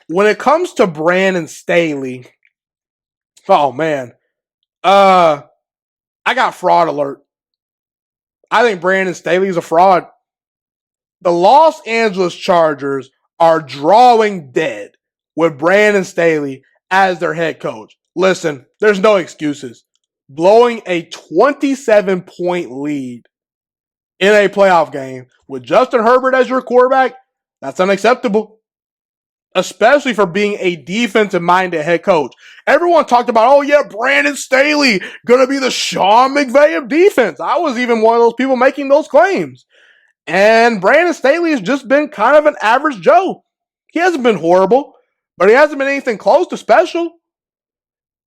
when it comes to Brandon Staley, oh man, I got fraud alert. I think Brandon Staley is a fraud. The Los Angeles Chargers are drawing dead with Brandon Staley as their head coach. Listen, there's no excuses. Blowing a 27-point lead in a playoff game with Justin Herbert as your quarterback, that's unacceptable. Especially for being a defensive-minded head coach. Everyone talked about, oh yeah, Brandon Staley gonna be the Sean McVay of defense. I was even one of those people making those claims. And Brandon Staley has just been kind of an average Joe. He hasn't been horrible, but he hasn't been anything close to special.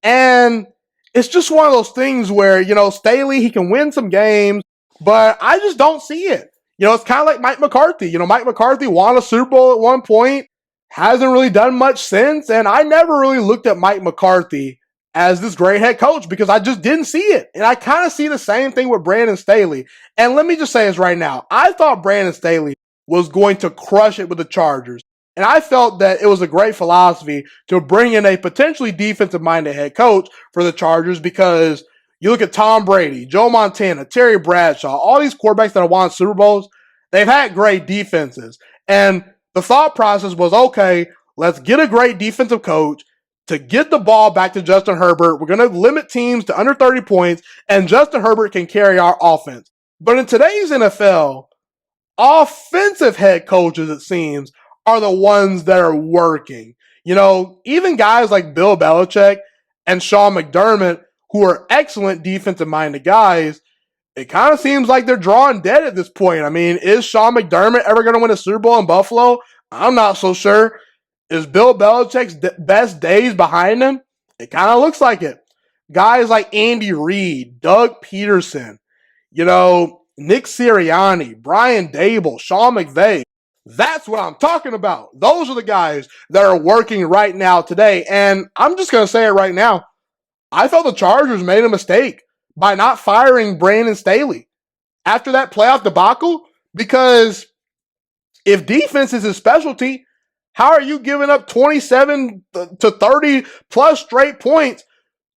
And it's just one of those things where, Staley, he can win some games, but I just don't see it. It's kind of like Mike McCarthy. Mike McCarthy won a Super Bowl at one point, hasn't really done much since, and I never really looked at Mike McCarthy as this great head coach because I just didn't see it. And I kind of see the same thing with Brandon Staley. And let me just say this right now. I thought Brandon Staley was going to crush it with the Chargers. And I felt that it was a great philosophy to bring in a potentially defensive-minded head coach for the Chargers because you look at Tom Brady, Joe Montana, Terry Bradshaw, all these quarterbacks that have won Super Bowls, they've had great defenses. And the thought process was, okay, let's get a great defensive coach to get the ball back to Justin Herbert. We're going to limit teams to under 30 points, and Justin Herbert can carry our offense. But in today's NFL, offensive head coaches, it seems, are the ones that are working. Even guys like Bill Belichick and Sean McDermott, who are excellent defensive-minded guys, it kind of seems like they're drawing dead at this point. I mean, is Sean McDermott ever going to win a Super Bowl in Buffalo? I'm not so sure. Is Bill Belichick's best days behind him? It kind of looks like it. Guys like Andy Reid, Doug Peterson, Nick Sirianni, Brian Dable, Sean McVay. That's what I'm talking about. Those are the guys that are working right now today. And I'm just going to say it right now. I felt the Chargers made a mistake by not firing Brandon Staley after that playoff debacle, because if defense is his specialty, how are you giving up 27 to 30 plus straight points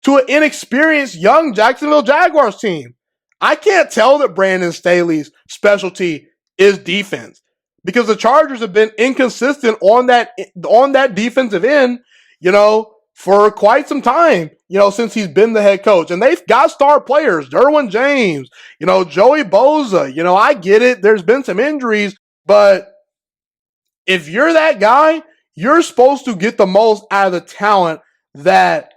to an inexperienced young Jacksonville Jaguars team? I can't tell that Brandon Staley's specialty is defense because the Chargers have been inconsistent on that defensive end, for quite some time, since he's been the head coach. And they've got star players, Derwin James, Joey Bosa. I get it. There's been some injuries, but if you're that guy, you're supposed to get the most out of the talent that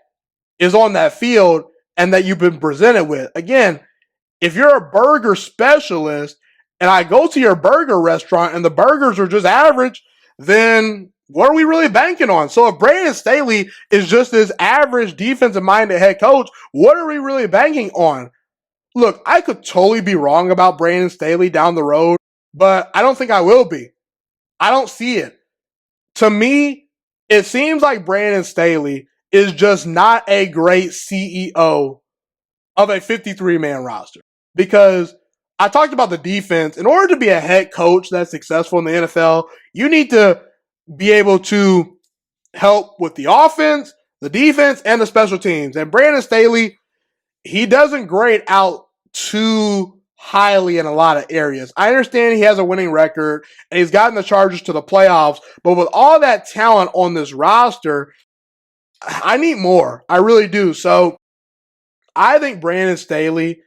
is on that field and that you've been presented with. Again, if you're a burger specialist and I go to your burger restaurant and the burgers are just average, then what are we really banking on? So if Brandon Staley is just this average defensive-minded head coach, what are we really banking on? Look, I could totally be wrong about Brandon Staley down the road, but I don't think I will be. I don't see it. To me, it seems like Brandon Staley is just not a great CEO of a 53-man roster. Because I talked about the defense. In order to be a head coach that's successful in the NFL, you need to be able to help with the offense, the defense, and the special teams. And Brandon Staley, he doesn't grade out too highly in a lot of areas. I understand he has a winning record and he's gotten the Chargers to the playoffs, but with all that talent on this roster, I need more. I really do. So I think Brandon Staley,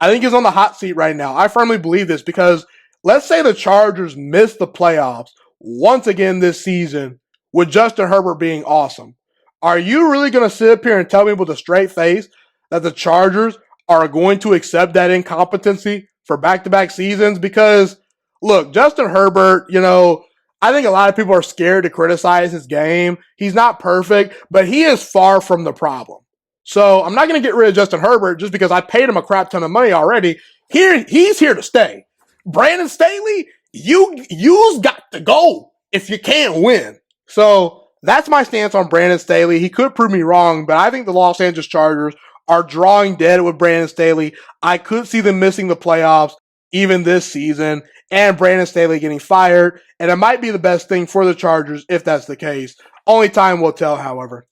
is on the hot seat right now. I firmly believe this because let's say the Chargers miss the playoffs once again this season with Justin Herbert being awesome. Are you really going to sit up here and tell me with a straight face that the Chargers are going to accept that incompetency for back-to-back seasons? Because, look, Justin Herbert, I think a lot of people are scared to criticize his game. He's not perfect, but he is far from the problem. So I'm not going to get rid of Justin Herbert just because I paid him a crap ton of money already. He's here to stay. Brandon Staley, you's got to go if you can't win. So that's my stance on Brandon Staley. He could prove me wrong, but I think the Los Angeles Chargers are drawing dead with Brandon Staley. I could see them missing the playoffs. even this season, and Brandon Staley getting fired. And it might be the best thing for the Chargers if that's the case. Only time will tell, however.